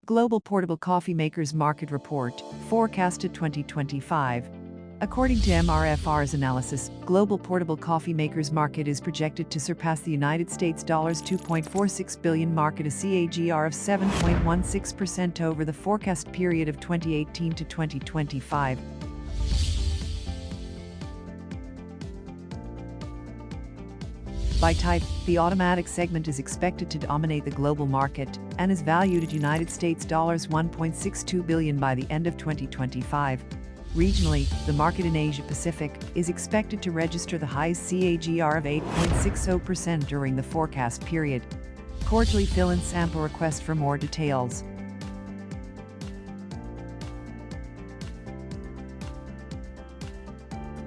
Global Portable Coffee Makers Market Report, forecasted 2025. According to MRFR's analysis, global portable coffee makers market is projected to surpass the United States' $2.46 billion market, a CAGR of 7.16% over the forecast period of 2018 to 2025. By type, the automatic segment is expected to dominate the global market and is valued at United States $1.62 billion by the end of 2025. Regionally, the market in Asia-Pacific is expected to register the highest CAGR of 8.60% during the forecast period. Cordially fill in sample request for more details.